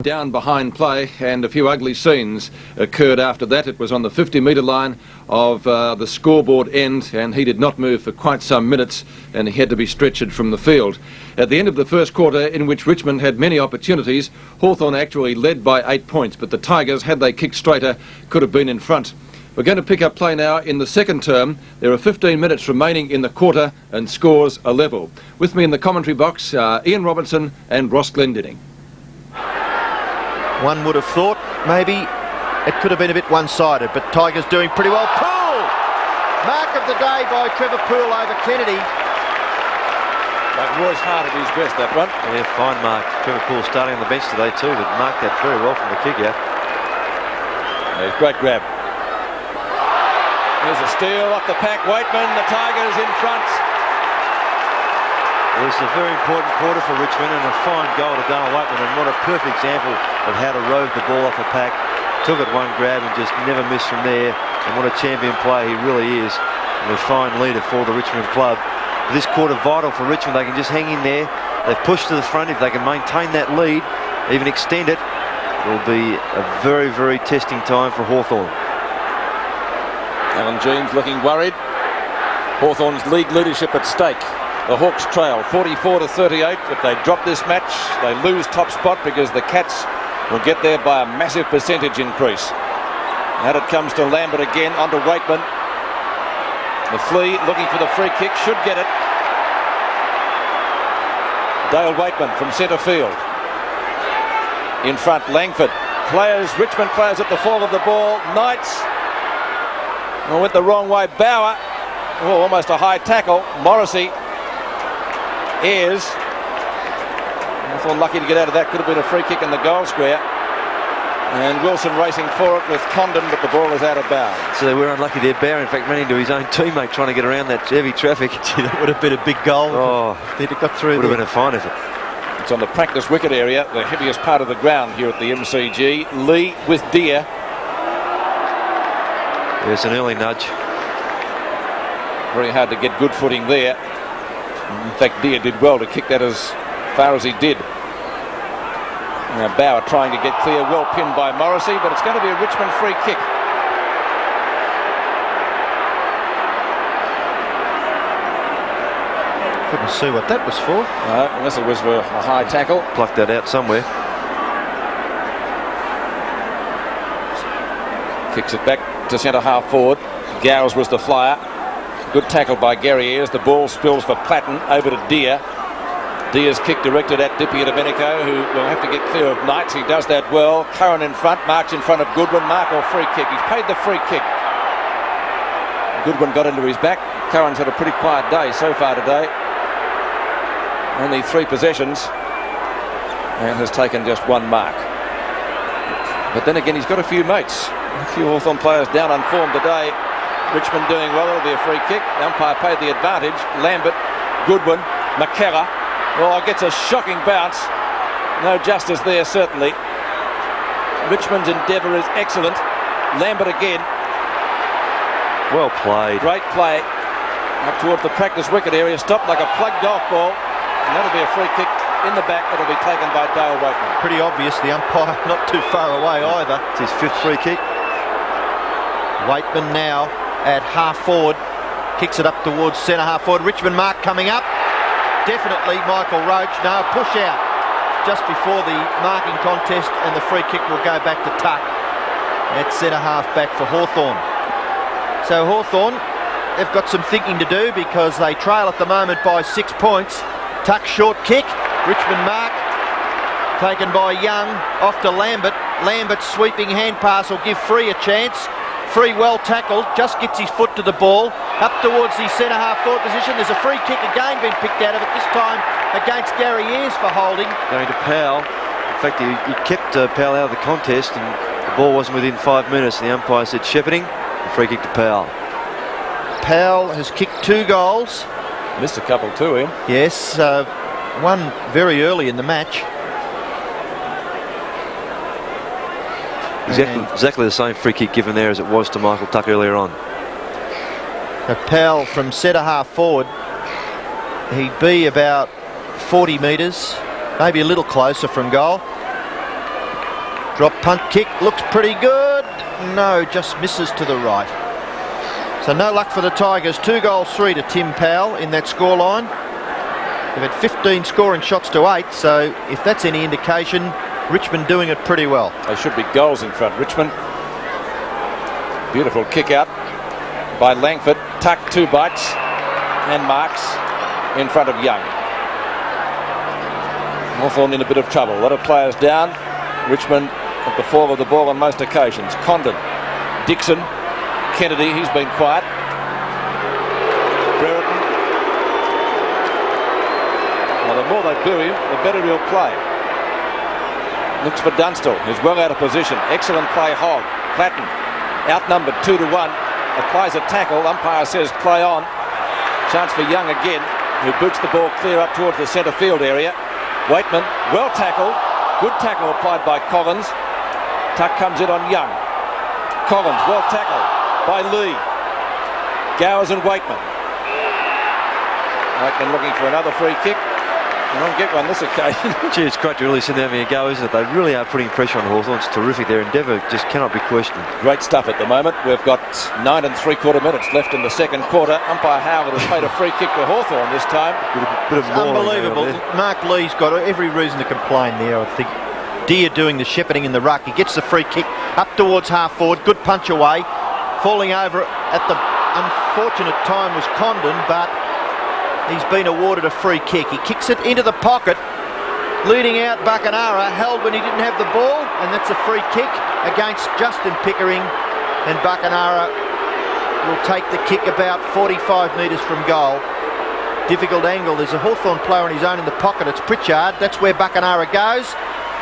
down behind play, and a few ugly scenes occurred after that. It was on the 50-metre line of the scoreboard end, and he did not move for quite some minutes, and he had to be stretchered from the field. At the end of the first quarter, in which Richmond had many opportunities, Hawthorn actually led by 8 points, but the Tigers, had they kicked straighter, could have been in front. We're going to pick up play now in the second term. There are 15 minutes remaining in the quarter, and scores are level. With me in the commentary box are Ian Robertson and Ross Glendinning. One would have thought maybe it could have been a bit one-sided, but Tigers doing pretty well. Poole! Mark of the day by Trevor Poole over Kennedy. Like Roy's hard at his best, that one. Yeah, fine mark. Trevor Poole starting on the bench today too, but marked that very well from the kick out. Yeah, great grab. There's a steal off the pack. Weightman, the Tigers in front. It was a very important quarter for Richmond, and a fine goal to Donald Weightman, and what a perfect example of how to rove the ball off a pack. Took it one grab and just never missed from there, and what a champion player he really is, and a fine leader for the Richmond club. This quarter vital for Richmond. They can just hang in there. They've pushed to the front. If they can maintain that lead, even extend it, it'll be a very, very testing time for Hawthorn. Alan Jeames looking worried. Hawthorn's league leadership at stake. The Hawks trail 44-38. If they drop this match, they lose top spot because the Cats will get there by a massive percentage increase. Out it comes to Lambert again, onto Weightman. The Flea looking for the free kick, should get it. Dale Weightman from centre field. In front, Langford. Players, Richmond players at the fall of the ball. Knights went the wrong way. Bauer, almost a high tackle. Morrissey. Ayres. I thought lucky to get out of that. Could have been a free kick in the goal square. And Wilson racing for it with Condon, but the ball is out of bounds. So they were unlucky there. Bauer, in fact, ran into his own teammate trying to get around that heavy traffic. Gee, that would have been a big goal. Oh, they'd have got through. Would have been a fine effort. It's on the practice wicket area, the heaviest part of the ground here at the MCG. Lee with Deer. There's an early nudge. Very hard to get good footing there. In fact, Deer did well to kick that as far as he did. Now Bauer trying to get clear, well pinned by Morrissey, but it's going to be a Richmond free kick. Couldn't see what that was for. No, unless it was for a high tackle. Plucked that out somewhere. Kicks it back to centre half forward. Gowers was the flyer. Good tackle by Gary Ayres. The ball spills for Platten over to Deer. Deer's kick directed at Dippy Domenico, who will have to get clear of Knights. He does that well. Curran in front, marks in front of Goodwin. Mark or free kick. He's paid the free kick. Goodwin got into his back. Curran's had a pretty quiet day so far today. Only 3 possessions and has taken just 1 mark. But then again, he's got a few mates. A few Hawthorn players down on form today. Richmond doing well. It'll be a free kick. The umpire paid the advantage. Lambert, Goodwin, McKellar. Oh, gets a shocking bounce. No justice there, certainly. Richmond's endeavour is excellent. Lambert again. Well played. Great play. Up towards the practice wicket area. Stopped like a plugged golf ball. And that'll be a free kick in the back. That'll be taken by Dale Weightman. Pretty obvious. The umpire not too far away either. It's his 5th free kick. Weightman now at half forward, kicks it up towards centre half forward. Richmond mark coming up. Definitely Michael Roach. No, push out just before the marking contest, and the free kick will go back to Tuck at centre half back for Hawthorn. So Hawthorn, they've got some thinking to do because they trail at the moment by 6 points. Tuck short kick. Richmond mark taken by Young off to Lambert. Lambert's sweeping hand pass will give Free a chance. Free well tackled, just gets his foot to the ball, up towards the centre half forward position. There's a free kick again being picked out of it, this time against Gary Ayres for holding. Going to Powell. In fact, he kept Powell out of the contest, and the ball wasn't within 5 minutes. And the umpire said shepherding, a free kick to Powell. Powell has kicked 2 goals. Missed a couple too, Ian. Yes, one very early in the match. Exactly the same free kick given there as it was to Michael Tuck earlier on. Powell from centre half forward. He'd be about 40 metres, maybe a little closer from goal. Drop punt kick, looks pretty good. No, just misses to the right. So no luck for the Tigers. 2 goals 3 to Tim Powell in that scoreline. They've had 15 scoring shots to 8, so if that's any indication, Richmond doing it pretty well. They should be goals in front. Richmond. Beautiful kick out by Langford. Tuck 2 bites and marks in front of Young. Hawthorn in a bit of trouble. A lot of players down. Richmond at the fall of the ball on most occasions. Condon, Dickson, Kennedy, he's been quiet. Brereton. Well, the more they boo him, the better he'll play. Looks for Dunstall, who's well out of position. Excellent play, Hogg. Platten, outnumbered 2-1. Applies a tackle. Umpire says play on. Chance for Young again, who boots the ball clear up towards the centre field area. Weightman, well tackled. Good tackle applied by Collins. Tuck comes in on Young. Collins, well tackled by Lee. Gowers and Weightman. Weightman looking for another free kick. They won't get one this occasion. Gee, it's great to really see them having a go, isn't it? They really are putting pressure on Hawthorn. It's terrific. Their endeavour just cannot be questioned. Great stuff at the moment. We've got 9 3/4 minutes left in the second quarter. Umpire Howard has paid a free kick to Hawthorn this time. Bit of Unbelievable. Mark Lee's got every reason to complain there, I think. Deere doing the shepherding in the ruck. He gets the free kick up towards half forward. Good punch away. Falling over at the unfortunate time was Condon, but he's been awarded a free kick. He kicks it into the pocket, leading out Buckenara, held when he didn't have the ball, and that's a free kick against Justin Pickering, and Buckenara will take the kick about 45 metres from goal. Difficult angle. There's a Hawthorn player on his own in the pocket. It's Pritchard. That's where Buckenara goes,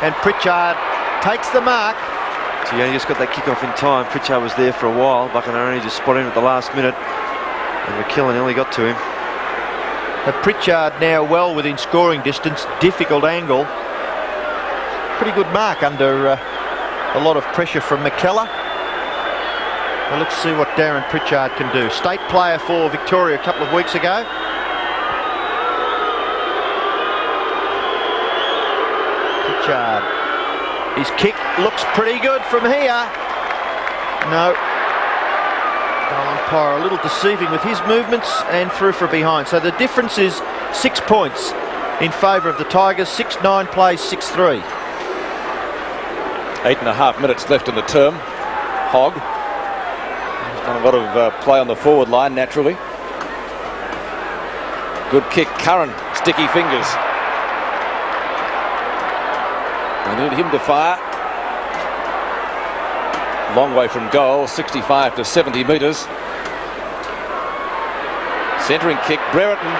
and Pritchard takes the mark. So yeah, he just got that kick off in time. Pritchard was there for a while. Buckenara only just spotted him at the last minute, and McKillen nearly got to him. Pritchard now well within scoring distance. Difficult angle. Pretty good mark under a lot of pressure from McKellar. Well, let's see what Darren Pritchard can do. State player for Victoria a couple of weeks ago. Pritchard. His kick looks pretty good from here. No. Goal umpire a little deceiving with his movements and through for behind. So the difference is 6 points in favour of the Tigers. 6-9 plays 6-3. 8.5 minutes left in the term. Hogg. He's done a lot of play on the forward line naturally. Good kick. Curran, sticky fingers. They need him to fire. Long way from goal, 65 to 70 metres. Centering kick, Brereton.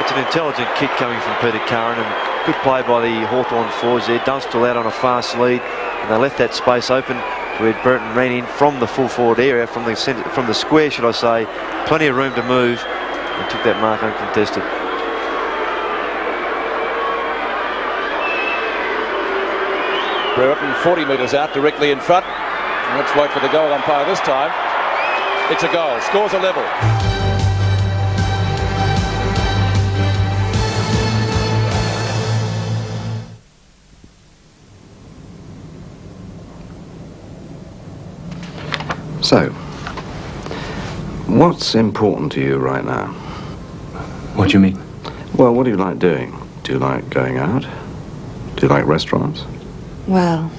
It's an intelligent kick coming from Peter Curran, and good play by the Hawthorn forwards there. Dunstall out on a fast lead, and they left that space open where Brereton ran in from the full forward area, from the square, should I say. Plenty of room to move, and took that mark uncontested. Brereton 40 metres out, directly in front. Let's wait for the goal umpire this time. It's a goal. Scores a level. So, what's important to you right now? What do you mean? Well, what do you like doing? Do you like going out? Do you like restaurants? Well,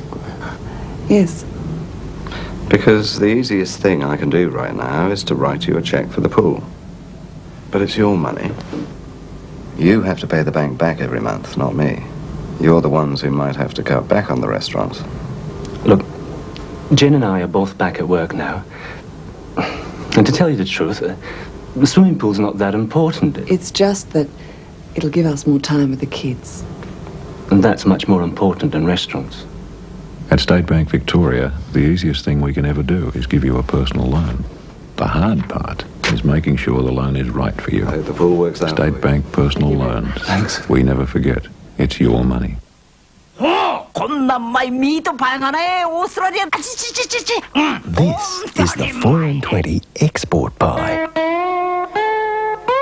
yes. Because the easiest thing I can do right now is to write you a cheque for the pool. But it's your money. You have to pay the bank back every month, not me. You're the ones who might have to cut back on the restaurants. Look, Jen and I are both back at work now. And to tell you the truth, the swimming pool's not that important. It's just that it'll give us more time with the kids. And that's much more important than restaurants. At State Bank Victoria, the easiest thing we can ever do is give you a personal loan. The hard part is making sure the loan is right for you. I hope the pool works out. State Bank Personal Loans. Thanks. We never forget. It's your money. This is the 420 export pie.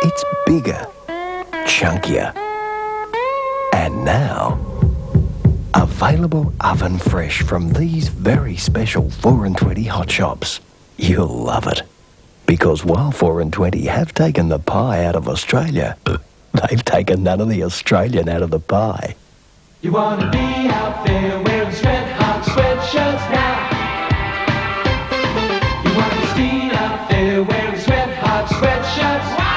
It's bigger, chunkier, and now Available oven fresh from these very special 4 and 20 hot shops. You'll love it. Because while 4 and 20 have taken the pie out of Australia, they've taken none of the Australian out of the pie. You want to be out there wearing red-hot sweatshirts now. You want to be seen out there wearing red-hot sweatshirts. Wow!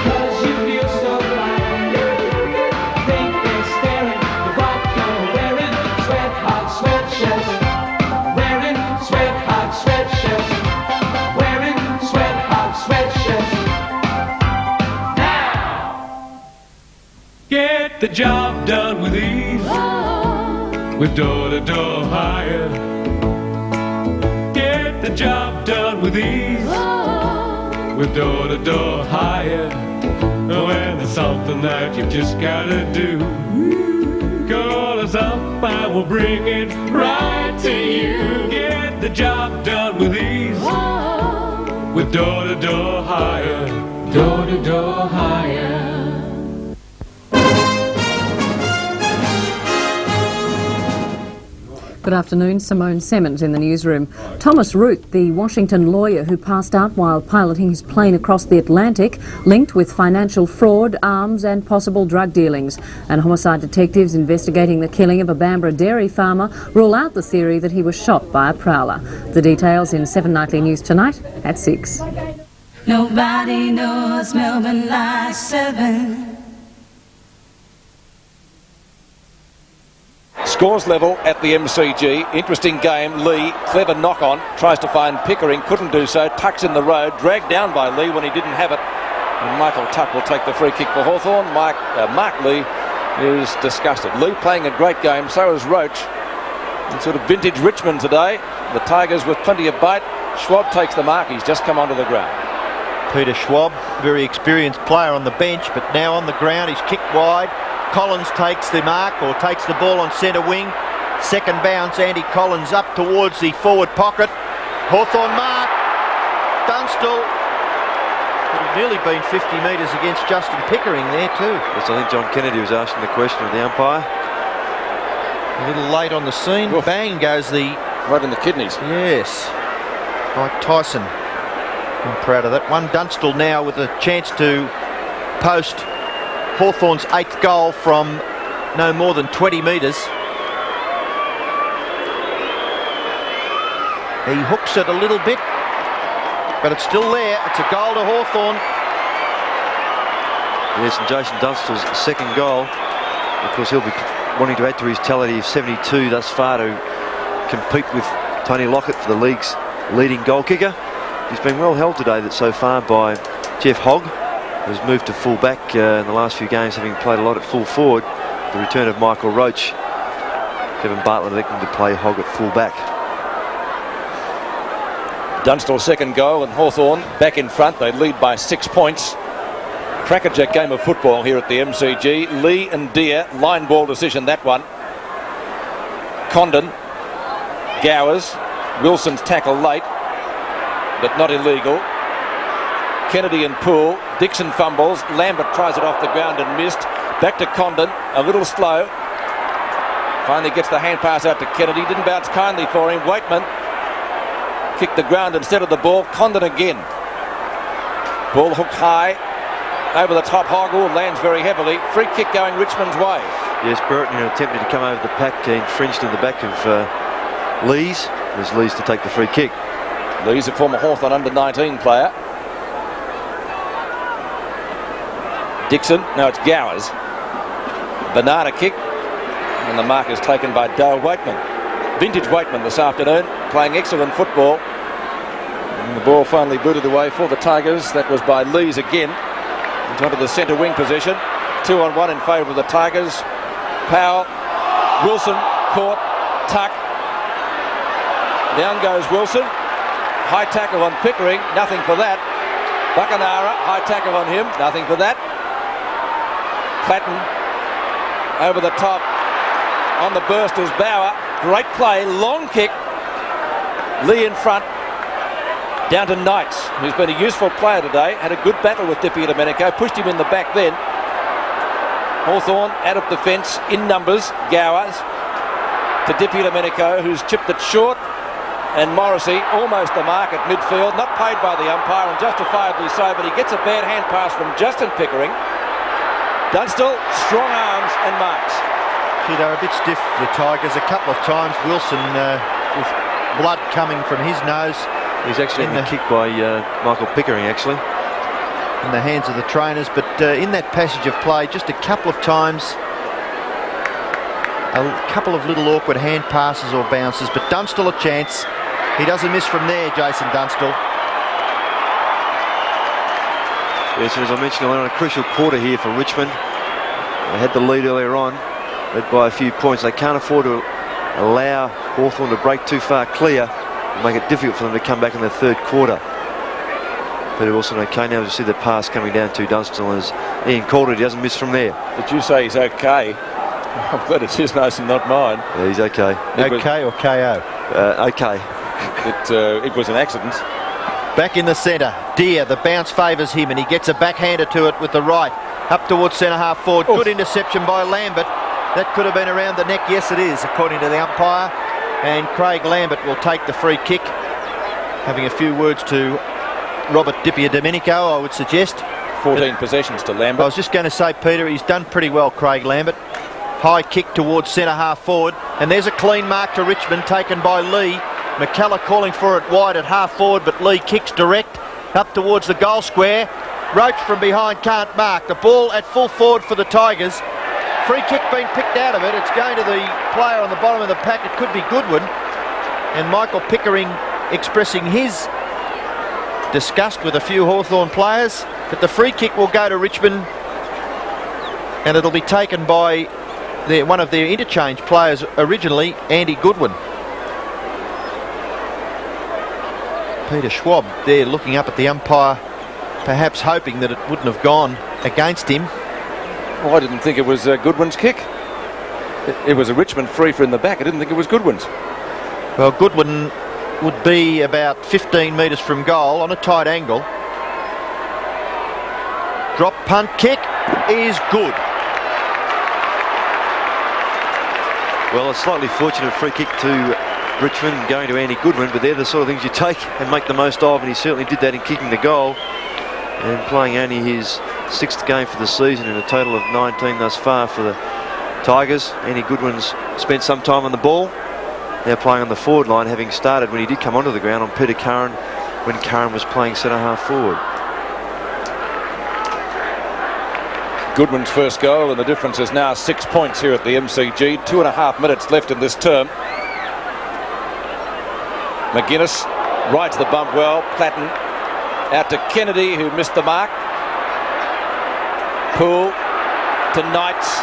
'Cause you feel so fine. I think they're staring at what you're wearing. Red-hot sweatshirts. Wearing red-hot sweatshirts. Wearing red-hot sweatshirts. Get the job done with ease, with door-to-door hire. Get the job done with ease, with door-to-door hire. When there's something that you've just gotta do, call us up and we'll bring it right to you. Get the job done with ease, with door-to-door hire. Door-to-door hire. Good afternoon, Simone Semmons in the newsroom. Thomas Root, the Washington lawyer who passed out while piloting his plane across the Atlantic, linked with financial fraud, arms and possible drug dealings. And homicide detectives investigating the killing of a Bambara dairy farmer rule out the theory that he was shot by a prowler. The details in 7 Nightly News tonight at 6. Nobody knows Melbourne like 7. Scores level at the MCG. Interesting game. Lee, clever knock on, tries to find Pickering, couldn't do so, tucks in the road, dragged down by Lee when he didn't have it. And Michael Tuck will take the free kick for Hawthorn. Mark Lee is disgusted. Lee playing a great game, so is Roach. And sort of vintage Richmond today. The Tigers with plenty of bite. Schwab takes the mark, he's just come onto the ground. Peter Schwab, very experienced player on the bench, but now on the ground, he's kicked wide. Collins takes the mark, or takes the ball on centre wing. Second bounce, Andy Collins up towards the forward pocket. Hawthorn mark. Dunstall. Could have nearly been 50 metres against Justin Pickering there too. Yes, I think John Kennedy was asking the question of the umpire. A little late on the scene. Oof. Bang goes the... Right in the kidneys. Yes. Like Tyson. I'm proud of that one. Dunstall now with a chance to post Hawthorn's 8th goal from no more than 20 metres. He hooks it a little bit, but it's still there. It's a goal to Hawthorn. Yes, and Jason Dunstall's second goal. Of course, he'll be wanting to add to his tally of 72 thus far to compete with Tony Lockett for the league's leading goal kicker. He's been well held today so far by Jeff Hogg, who's moved to full back in the last few games, having played a lot at full forward. The return of Michael Roach. Kevin Bartlett electing to play Hogg at full back. Dunstall's second goal and Hawthorn back in front. They lead by 6 points. Crackerjack game of football here at the MCG. Lee and Deere, line ball decision that one. Condon, Gowers, Wilson's tackle late, but not illegal. Kennedy and Poole, Dixon fumbles, Lambert tries it off the ground and missed. Back to Condon, a little slow. Finally gets the hand pass out to Kennedy, didn't bounce kindly for him. Weightman kicked the ground instead of the ball. Condon again. Ball hooked high, over the top. Hoggle lands very heavily. Free kick going Richmond's way. Yes, BRERETON attempted to come over the pack, infringed in the back of Lees. There's Lees to take the free kick. Lees, a former Hawthorn under-19 player. Dixon, now it's Gowers. Banana kick, and the mark is taken by Dale Weightman. Vintage Weightman this afternoon, playing excellent football. And the ball finally booted away for the Tigers. That was by Lees again. Into the centre wing position. 2-on-1 in favour of the Tigers. Powell, Wilson, caught, tuck. Down goes Wilson. High tackle on Pickering, nothing for that. Buckenara, high tackle on him, nothing for that. Platten over the top on the burst is Bauer. Great play, long kick. Lee in front. Down to Knights, who's been a useful player today. Had a good battle with Di Domenico, pushed him in the back then. Hawthorn out of defence in numbers. Gowers to Dippy Domenico, who's chipped it short. And Morrissey almost the mark at midfield, not paid by the umpire, and justifiably so, but he gets a bad hand pass from Justin Pickering. Dunstall, strong arms and marks. Gee, they're a bit stiff, the Tigers, a couple of times. Wilson with blood coming from his nose. He's actually been kicked by Michael Pickering, actually. In the hands of the trainers, but in that passage of play, just a couple of times, a couple of little awkward hand passes or bounces, but Dunstall a chance. He doesn't miss from there, Jason Dunstall. Yes, as I mentioned, they're on a crucial quarter here for Richmond. They had the lead earlier on, led by a few points. They can't afford to allow Hawthorn to break too far clear and make it difficult for them to come back in the third quarter. Peter Wilson okay now to see the pass coming down to Dunstall as Ian called it. He doesn't miss from there. Did you say he's okay? I'm glad it's his nose and not mine. Yeah, he's okay. Okay or KO? Okay. It was an accident. Back in the centre, Deere, the bounce favours him and he gets a backhander to it with the right. Up towards centre half forward. Good interception by Lambert. That could have been around the neck. Yes, it is, according to the umpire. And Craig Lambert will take the free kick. Having a few words to Robert Dippy Domenico, I would suggest. 14 possessions to Lambert. I was just going to say, Peter, he's done pretty well, Craig Lambert. High kick towards centre half forward. And there's a clean mark to Richmond taken by Lee. McKellar calling for it wide at half forward, but Lee kicks direct up towards the goal square. Roach from behind can't mark. The ball at full forward for the Tigers. Free kick being picked out of it. It's going to the player on the bottom of the pack. It could be Goodwin. And Michael Pickering expressing his disgust with a few Hawthorn players. But the free kick will go to Richmond. And it'll be taken by one of their interchange players originally, Andy Goodwin. Peter Schwab there looking up at the umpire, perhaps hoping that it wouldn't have gone against him. Well, I didn't think it was Goodwin's kick. It was a Richmond free for in the back. I didn't think it was Goodwin's. Well, Goodwin would be about 15 metres from goal on a tight angle. Drop punt kick is good. Well, a slightly fortunate free kick to Richmond going to Andy Goodwin, but they're the sort of things you take and make the most of, and he certainly did that in kicking the goal and playing only his 6th game for the season in a total of 19 thus far for the Tigers. Andy Goodwin's spent some time on the ball, now playing on the forward line, having started when he did come onto the ground on Peter Curran when Curran was playing centre half forward. Guidwin's first goal, and the difference is now 6 points here at the MCG. 2.5 minutes left in this term. McGuinness rides the bump well. Platten out to Kennedy, who missed the mark. Poole to Knights.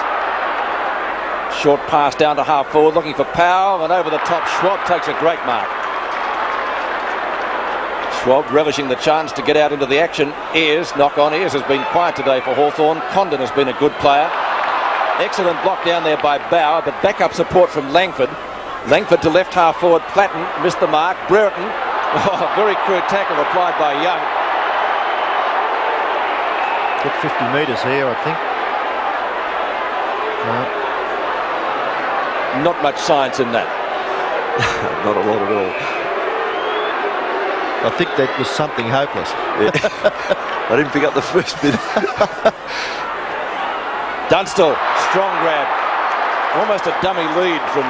Short pass down to half forward, looking for Powell, and over the top Schwab takes a great mark. Schwab relishing the chance to get out into the action. Ayres, knock on. Ayres has been quiet today for Hawthorn. Condon has been a good player. Excellent block down there by Bauer, but backup support from Langford. Langford to left half forward. Platten missed the mark. Brereton, very crude tackle applied by Young. Good 50 metres here, I think. No. Not much science in that. Not a lot at all. I think that was something hopeless. Yeah. I didn't pick up the first bit. Dunstall, strong grab. Almost a dummy lead from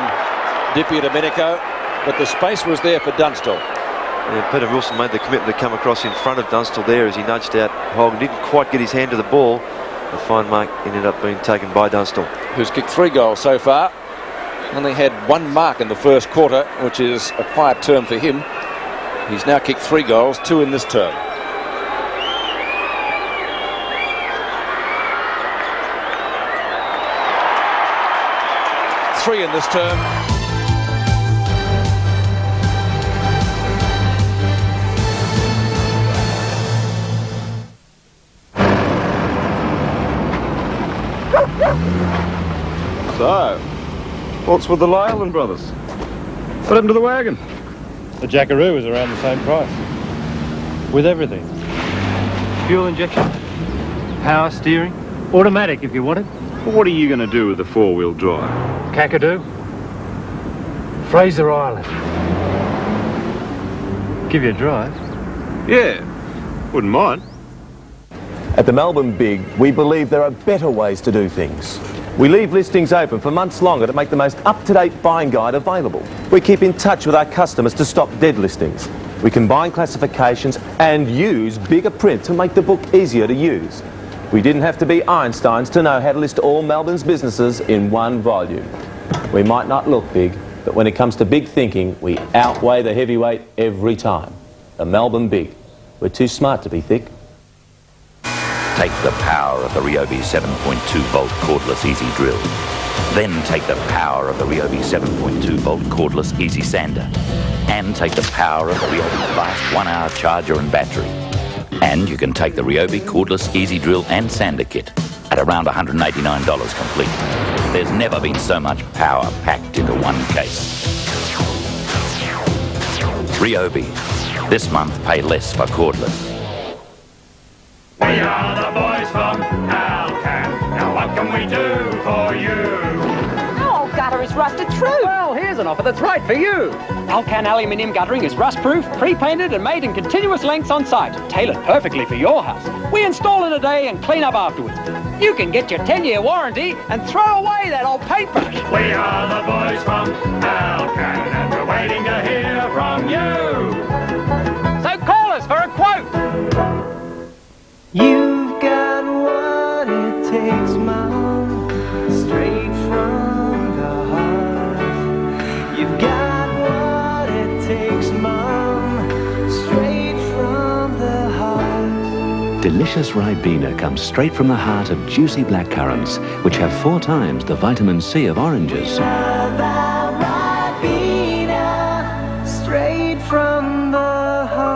Dippy Domenico, but the space was there for Dunstall. Yeah, Peter Wilson made the commitment to come across in front of Dunstall there as he nudged out Hogg. Didn't quite get his hand to the ball. The fine mark ended up being taken by Dunstall, who's kicked 3 goals so far. Only had 1 mark in the first quarter, which is a quiet term for him. He's now kicked 3 goals, 2 in this term. Three in this term. So, what's with the Leyland brothers? What happened to the wagon? The Jackaroo was around the same price. With everything. Fuel injection, power steering, automatic if you want it. What are you going to do with the four-wheel drive? Kakadu. Fraser Island. Give you a drive? Yeah, wouldn't mind. At the Melbourne Big, we believe there are better ways to do things. We leave listings open for months longer to make the most up-to-date buying guide available. We keep in touch with our customers to stop dead listings. We combine classifications and use bigger print to make the book easier to use. We didn't have to be Einsteins to know how to list all Melbourne's businesses in one volume. We might not look big, but when it comes to big thinking, we outweigh the heavyweight every time. The Melbourne Big. We're too smart to be thick. Take the power of the Ryobi 7.2 volt cordless easy drill. Then take the power of the Ryobi 7.2 volt cordless easy sander. And take the power of the Ryobi fast 1-hour charger and battery. And you can take the Ryobi cordless easy drill and sander kit at around $189 complete. There's never been so much power packed into one case. Ryobi. This month, pay less for cordless. We are the boys from Alcan. Now what can we do for you? Our old gutter is rusted through. Well, here's an offer that's right for you. Alcan aluminium guttering is rust-proof, pre-painted and made in continuous lengths on site, tailored perfectly for your house. We install in a day and clean up afterwards. You can get your 10-year warranty and throw away that old paintbrush. We are the boys from Alcan, and we're waiting to hear from you. So call us for a quote. You've got what it takes, Mom, straight from the heart. You've got what it takes, Mom, straight from the heart. Delicious Ribena comes straight from the heart of juicy blackcurrants, which have 4 times the vitamin C of oranges. Ribena, straight from the heart.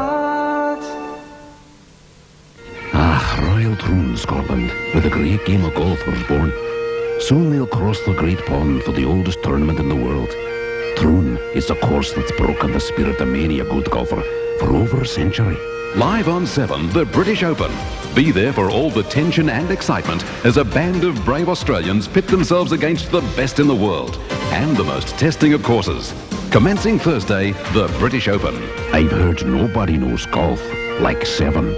Royal Troon, Scotland, where the great game of golf was born. Soon they'll cross the great pond for the oldest tournament in the world. Troon is the course that's broken the spirit of many a good golfer for over a century. Live on 7, the British Open. Be there for all the tension and excitement as a band of brave Australians pit themselves against the best in the world and the most testing of courses. Commencing Thursday, the British Open. I've heard nobody knows golf like 7.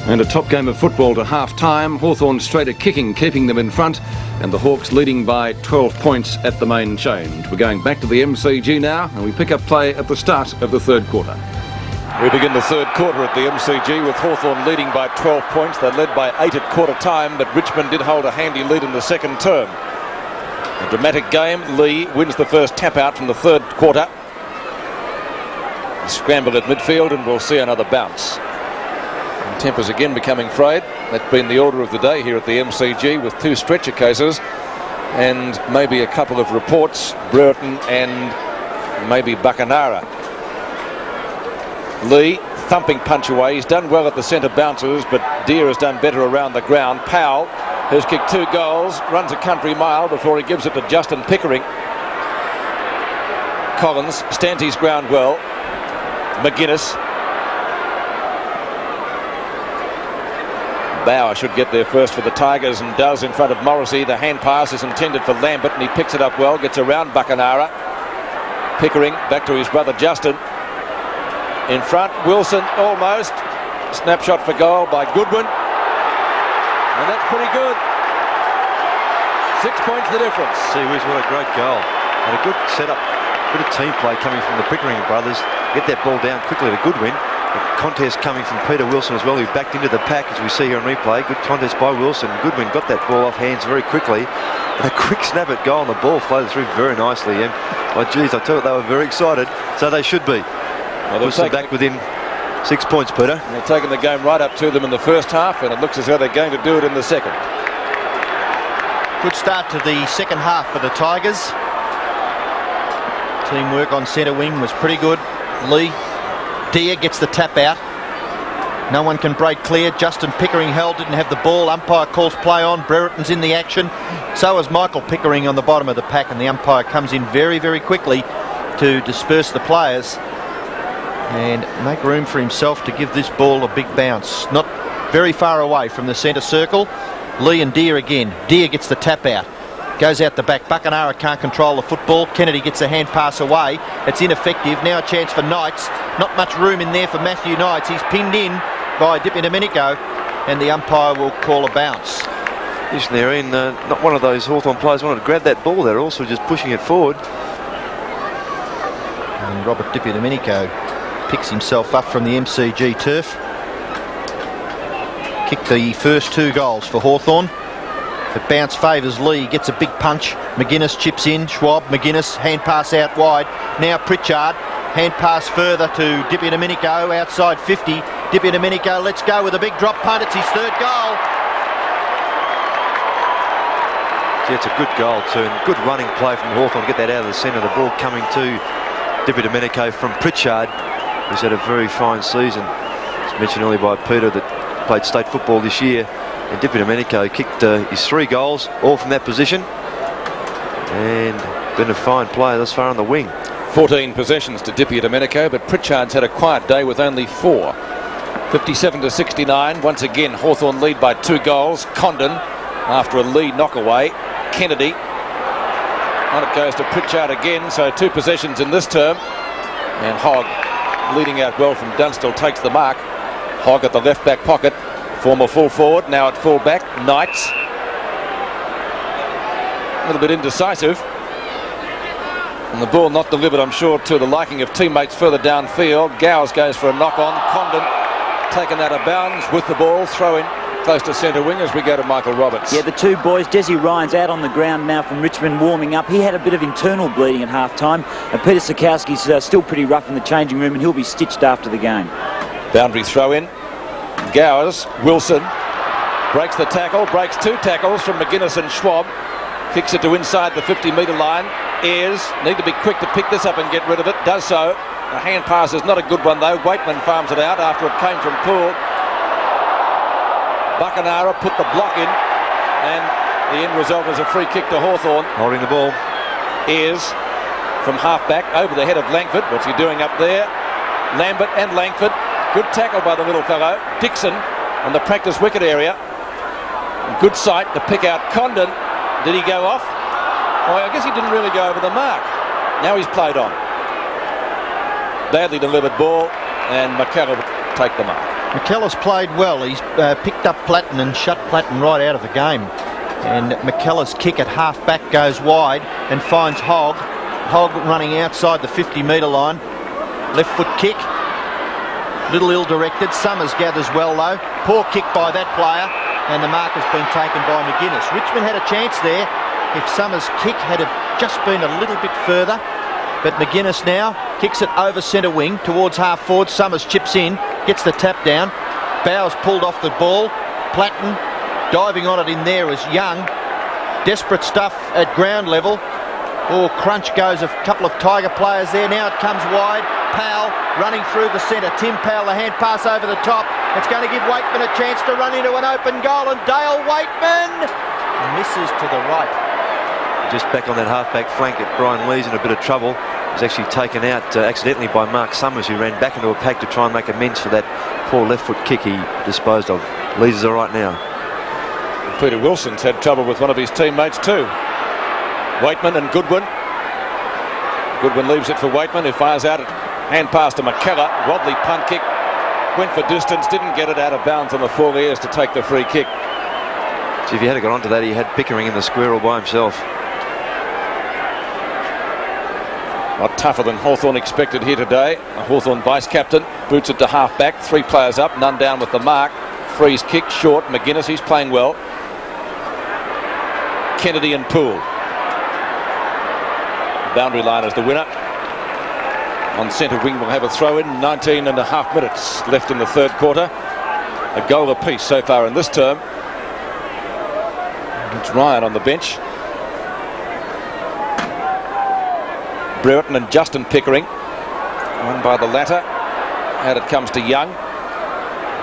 And a top game of football to half-time. Hawthorn straighter kicking, keeping them in front, and the Hawks leading by 12 points at the main change. We're going back to the MCG now, and we pick up play at the start of the third quarter. We begin the third quarter at the MCG with Hawthorn leading by 12 points. They led by 8 at quarter time, but Richmond did hold a handy lead in the second term. A dramatic game. Lee wins the first tap out from the third quarter. Scramble at midfield, and we'll see another bounce. Tempers again becoming frayed. That's been the order of the day here at the MCG, with 2 stretcher cases and maybe a couple of reports, BRERETON and maybe Buckanara. Lee, thumping punch away. He's done well at the centre bounces, but Deere has done better around the ground. Powell has kicked 2 goals, runs a country mile before he gives it to Justin Pickering. Collins stands his ground well. McGuinness. Bauer should get there first for the Tigers, and does in front of Morrissey. The hand pass is intended for Lambert, and he picks it up well, gets around Buckanara. Pickering back to his brother Justin. In front, Wilson almost. Snapshot for goal by Goodwin. And that's pretty good. 6 points the difference. See, Wiz, what a great goal. And a good setup. Bit of team play coming from the Pickering brothers. Get that ball down quickly to Goodwin. A contest coming from Peter Wilson as well, who backed into the pack, as we see here on replay. Good contest by Wilson. Goodwin got that ball off hands very quickly. And a quick snap at goal, and the ball floated through very nicely. And, oh, geez, I tell you, they were very excited. So they should be. Well, push them back within 6 points, Peter. They're taking the game right up to them in the first half, and it looks as though they're going to do it in the second. Good start to the second half for the Tigers. Teamwork on centre wing was pretty good. Lee. Deere gets the tap out. No one can break clear. Justin Pickering held, didn't have the ball. Umpire calls play on. Brereton's in the action. So is Michael Pickering on the bottom of the pack, and the umpire comes in very, very quickly to disperse the players and make room for himself to give this ball a big bounce. Not very far away from the centre circle. Lee and Deere again. Deere gets the tap out. Goes out the back. Buckenara can't control the football. Kennedy gets a hand pass away. It's ineffective. Now a chance for Knights. Not much room in there for Matthew Knights. He's pinned in by Dippy Domenico, and the umpire will call a bounce. Listen there, Ian, not one of those Hawthorn players wanted to grab that ball. They're also just pushing it forward. And Robert Dippy Domenico picks himself up from the MCG turf. Kicked the first 2 goals for Hawthorn. The bounce favours Lee, gets a big punch. McGuinness chips in. Schwab, McGuinness, hand pass out wide. Now Pritchard, hand pass further to Dippy Domenico, outside 50. Dippy Domenico lets go with a big drop punt. It's his 3rd goal. Yeah, it's a good goal too, and good running play from Hawthorn to get that out of the centre. The ball coming to Dippy Domenico from Pritchard, who's had a very fine season. As mentioned earlier by Peter, that played state football this year. And Dippy Domenico kicked his 3 goals, all from that position. And been a fine player thus far on the wing. 14 possessions to Dippy Domenico, but Pritchard's had a quiet day with only 4. 57-69. Once again, Hawthorn lead by 2 goals. Condon, after a lead knockaway. Kennedy. On it goes to Pritchard again, so 2 possessions in this term. And Hogg, leading out well from Dunstall, takes the mark. Hogg at the left back pocket. Former full forward, now at full back. Knights. A little bit indecisive. And the ball not delivered, I'm sure, to the liking of teammates further downfield. Gowers goes for a knock on. Condon taken out of bounds with the ball. Throw in close to centre wing as we go to Michael Roberts. Yeah, the 2 boys, Desi Ryan's out on the ground now from Richmond, warming up. He had a bit of internal bleeding at half-time. And Peter Sikowski's still pretty rough in the changing room, and he'll be stitched after the game. Boundary throw in. Gowers, Wilson breaks the tackle, breaks 2 tackles from McGuinness and Schwab. Kicks it to inside the 50-metre line. Ayres need to be quick to pick this up and get rid of it. Does so. The hand pass is not a good one though. Weightman farms it out after it came from Poole. Buckenara put the block in, and the end result is a free kick to Hawthorn. Holding the ball. Ayres from half-back over the head of Langford. What's he doing up there? Lambert and Langford. Good tackle by the little fellow. Dickson on the practice wicket area. Good sight to pick out Condon. Did he go off? Well, I guess he didn't really go over the mark. Now he's played on. Badly delivered ball, and McKellar will take the mark. McKellar's played well. He's picked up Platten and shut Platten right out of the game. And McKellar's kick at half-back goes wide and finds Hogg. Hogg running outside the 50-metre line. Left foot kick. Little ill-directed. Summers gathers well though. Poor kick by that player, and the mark has been taken by McGuinness. Richmond had a chance there if Summers' kick had just been a little bit further, but McGuinness now kicks it over centre wing towards half forward. Summers chips in, gets the tap down. Bowers pulled off the ball. Platten diving on it in there is Young. Desperate stuff at ground level. Oh, crunch goes a couple of Tiger players there. Now it comes wide. Powell running through the centre. Tim Powell, the hand pass over the top. It's going to give Weightman a chance to run into an open goal, and Dale Weightman misses to the right. Just back on that half-back flank at Brian Lee's in a bit of trouble. He was actually taken out accidentally by Mark Summers, who ran back into a pack to try and make amends for that poor left foot kick he disposed of. Lee's is all right now. Peter Wilson's had trouble with one of his teammates too. Weightman and Goodwin. Goodwin leaves it for Weightman, who fires out it. Hand pass to McKellar. Wobbly punt kick. Went for distance, didn't get it out of bounds on the full ears to take the free kick. See, if he had got onto that, he had Pickering in the square all by himself. A lot tougher than Hawthorn expected here today. A Hawthorn vice-captain boots it to half-back. 3 players up, none down with the mark. Freeze kick short. McGuinness, he's playing well. Kennedy and Poole. Boundary line is the winner. On centre wing we'll have a throw in. 19.5 minutes left in the 3rd quarter. A goal apiece so far in this term. It's Ryan on the bench. Brereton and Justin Pickering. One by the latter. Out it comes to Young.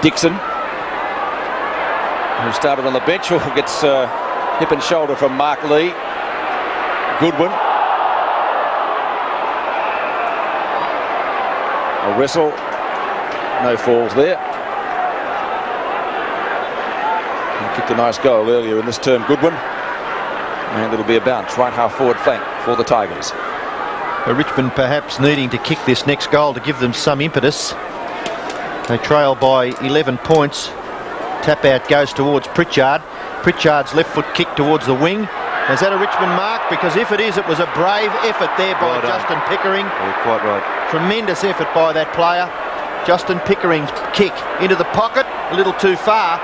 Dickson, who started on the bench, who gets hip and shoulder from Mark Lee. Goodwin. A whistle. No falls there. Kicked a nice goal earlier in this term, Goodwin. And it'll be a bounce, right half forward flank for the Tigers. Richmond perhaps needing to kick this next goal to give them some impetus. They trail by 11 points. Tap out goes towards Pritchard. Pritchard's left foot kick towards the wing. Is that a Richmond mark? Because if it is, it was a brave effort there by Justin Pickering. Yeah, quite right. Tremendous effort by that player. Justin Pickering's kick into the pocket, a little too far.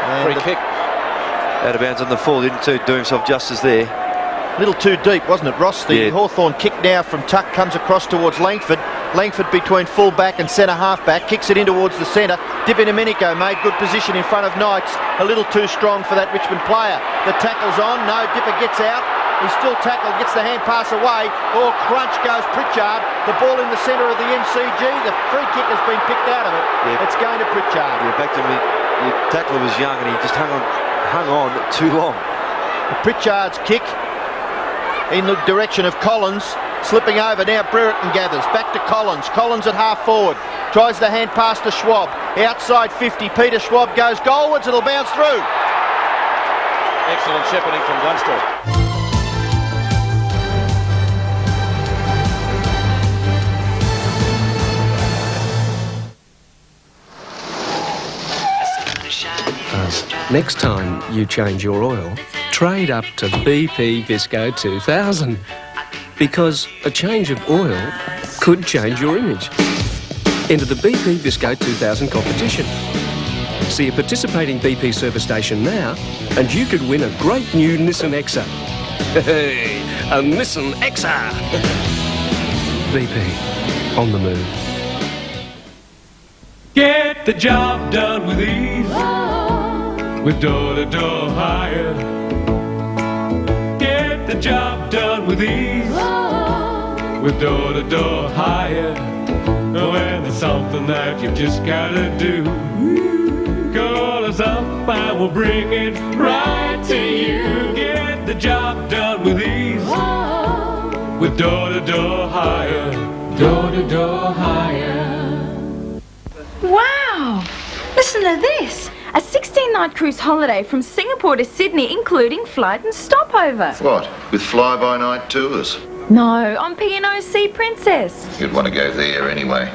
And free kick. Out of bounds on the full, didn't do himself justice there. A little too deep, wasn't it, Ross? The Hawthorn kick now from Tuck comes across towards Langford. Langford between full back and centre half back, kicks it in towards the centre. Domenico made good position in front of Knights. A little too strong for that Richmond player. The tackle's on. No, Dipper gets out. He's still tackled, gets the hand pass away. Oh, crunch goes Pritchard. The ball in the centre of the MCG. The free kick has been picked out of it. Yeah. It's going to Pritchard. Yeah, back to me. The tackler was young and he just hung on too long. Pritchard's kick in the direction of Collins. Slipping over now, Brereton gathers. Back to Collins. Collins at half forward. Tries the hand pass to Schwab. Outside 50. Peter Schwab goes goalwards. It'll bounce through. Excellent shepherding from Dunstall. Next time you change your oil, trade up to BP Visco 2000. Because a change of oil could change your image. Enter the BP Visco 2000 competition. See a participating BP service station now and you could win a great new Nissan Exa. Hey, a Nissan Exa! BP, on the move. Get the job done with ease, with door-to-door hire. Get the job done with ease, with door-to-door hire. When there's something that you've just gotta do, call us up and we'll bring it right to you. Get the job done with ease, with door-to-door hire. Door-to-door hire. Wow! Listen to this. A 16-night cruise holiday from Singapore to Sydney, including flight and stopover. What? With fly-by-night tours? No, on P&O Sea Princess. You'd want to go there anyway.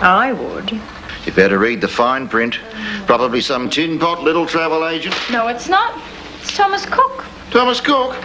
I would. You better read the fine print. Probably some tin pot little travel agent. No, it's not. It's Thomas Cook. Thomas Cook?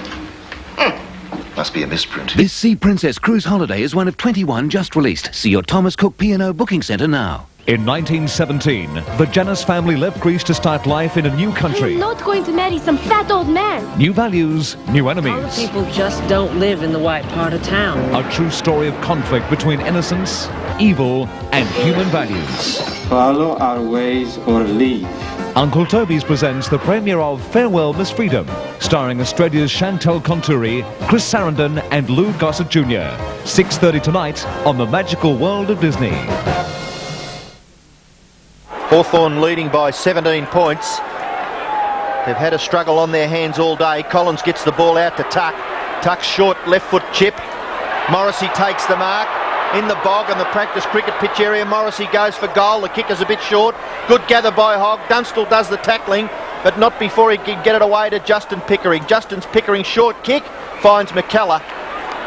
Must be a misprint. This Sea Princess cruise holiday is one of 21 just released. See your Thomas Cook P&O booking centre now. In 1917, the Janus family left Greece to start life in a new country. I'm not going to marry some fat old man. New values, new enemies. People just don't live in the white part of town. A true story of conflict between innocence, evil, and human values. Follow our ways or leave. Uncle Toby's presents the premiere of Farewell Miss Freedom, starring Australia's Chantal Conturi, Chris Sarandon and Lou Gossett Jr. 6:30 tonight on The Magical World of Disney. Hawthorn leading by 17 points. They've had a struggle on their hands all day. Collins gets the ball out to Tuck. Tuck's short left foot chip. Morrissey takes the mark. In the bog on the practice cricket pitch area, Morrissey goes for goal. The kicker's a bit short. Good gather by Hogg. Dunstall does the tackling, but not before he can get it away to Justin Pickering. Justin's Pickering short kick finds McKellar.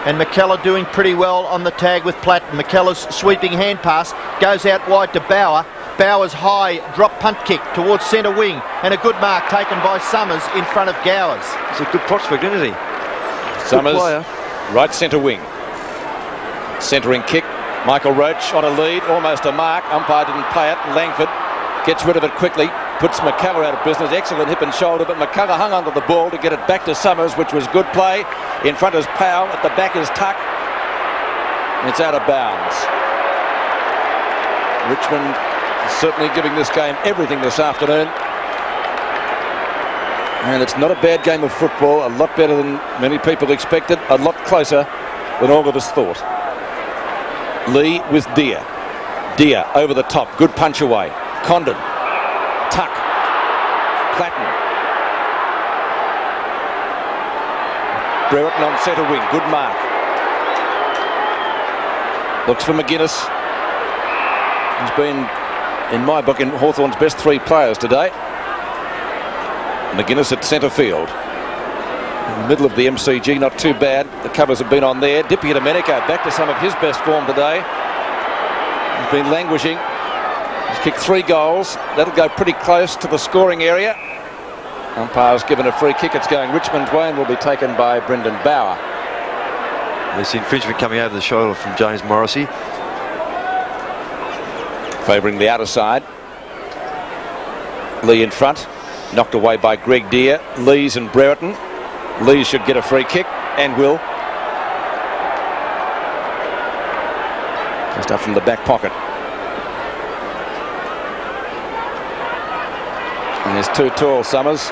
And McKellar doing pretty well on the tag with Platten. McKellar's sweeping hand pass goes out wide to Bauer. Bauer's high drop punt kick towards centre wing, and a good mark taken by Summers in front of Gowers. He's a good prospect, isn't he? Summers, right centre wing. Centering kick. Michael Roach on a lead, almost a mark. Umpire didn't play it. Langford gets rid of it quickly, puts McKellar out of business. Excellent hip and shoulder, but McKellar hung onto the ball to get it back to Summers, which was good play. In front is Powell, at the back is Tuck. It's out of bounds. Richmond certainly giving this game everything this afternoon. And it's not a bad game of football, a lot better than many people expected, a lot closer than all of us thought. Lee with Deer. Deer over the top, good punch away. Condon, Tuck, Platten. Brereton on centre wing, good mark. Looks for McGuinness. He's been, in my book, in Hawthorn's best three players today. McGuinness at centre field. In the middle of the MCG, not too bad. The covers have been on there. Dippy Domenico back to some of his best form today. He's been languishing. He's kicked 3 goals. That'll go pretty close to the scoring area. Umpire's given a free kick. It's going Richmond's way and will be taken by Brendan Bauer. There's the infringement coming over the shoulder from James Morrissey. Favouring the outer side. Lee in front. Knocked away by Greg Deere. Lees and Brereton. Lees should get a free kick and will. Just up from the back pocket. And there's too tall, Summers.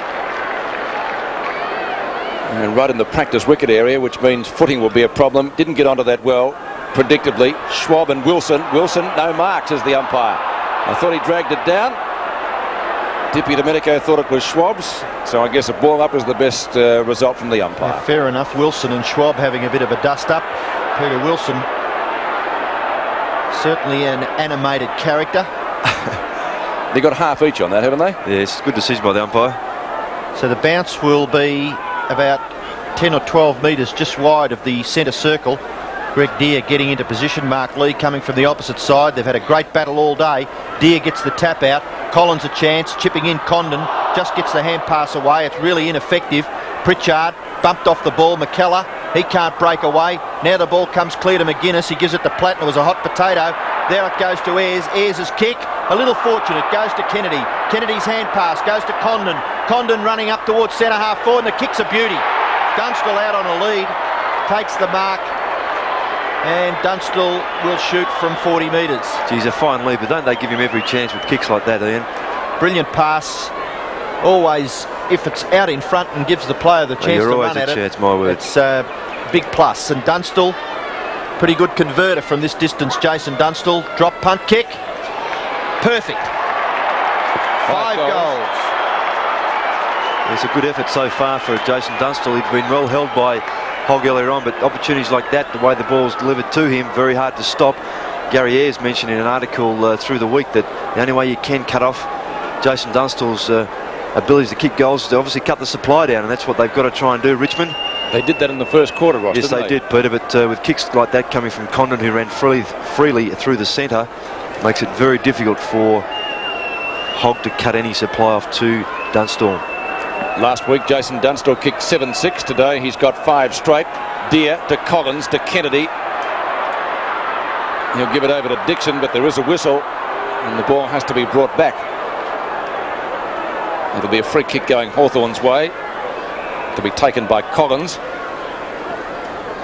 And right in the practice wicket area, which means footing will be a problem. Didn't get onto that well, predictably. Schwab and Wilson. Wilson, no marks as the umpire. I thought he dragged it down. Dippy Domenico thought it was Schwab's, so I guess a ball up was the best result from the umpire. Yeah, fair enough. Wilson and Schwab having a bit of a dust-up. Peter Wilson, certainly an animated character. They got half each on that, haven't they? Yes, good decision by the umpire. So the bounce will be about 10 or 12 metres just wide of the centre circle. Greg Deere getting into position. Mark Lee coming from the opposite side. They've had a great battle all day. Deere gets the tap out. Collins a chance, chipping in Condon, just gets the hand pass away. It's really ineffective. Pritchard bumped off the ball. McKellar, he can't break away. Now the ball comes clear to McGuinness. He gives it to Platten. It was a hot potato. There it goes to Ayres. Ayres' kick, a little fortunate, goes to Kennedy. Kennedy's hand pass goes to Condon. Condon running up towards centre half forward, and the kick's a beauty. Dunstall out on a lead, takes the mark, and Dunstall will shoot from 40 metres. Geez, a fine lead, but don't they give him every chance with kicks like that, Ian? Brilliant pass. Always, if it's out in front and gives the player the chance to run at it, chance, my word. It's a big plus. And Dunstall, pretty good converter from this distance. Jason Dunstall, drop punt kick. Perfect. 5 goals. It's a good effort so far for Jason Dunstall. He'd been well held by Hogg earlier on, but opportunities like that, the way the ball's delivered to him, very hard to stop. Gary Ayres mentioned in an article through the week that the only way you can cut off Jason Dunstall's abilities to kick goals is to obviously cut the supply down, and that's what they've got to try and do, Richmond. They did that in the first quarter, Ross, yes, didn't they did, Peter, but with kicks like that coming from Condon, who ran freely through the centre, makes it very difficult for Hogg to cut any supply off to Dunstall. Last week, Jason Dunstall kicked 7-6. Today, he's got 5 straight. Deere to Collins to Kennedy. He'll give it over to Dixon, but there is a whistle, and the ball has to be brought back. It'll be a free kick going Hawthorn's way, to be taken by Collins.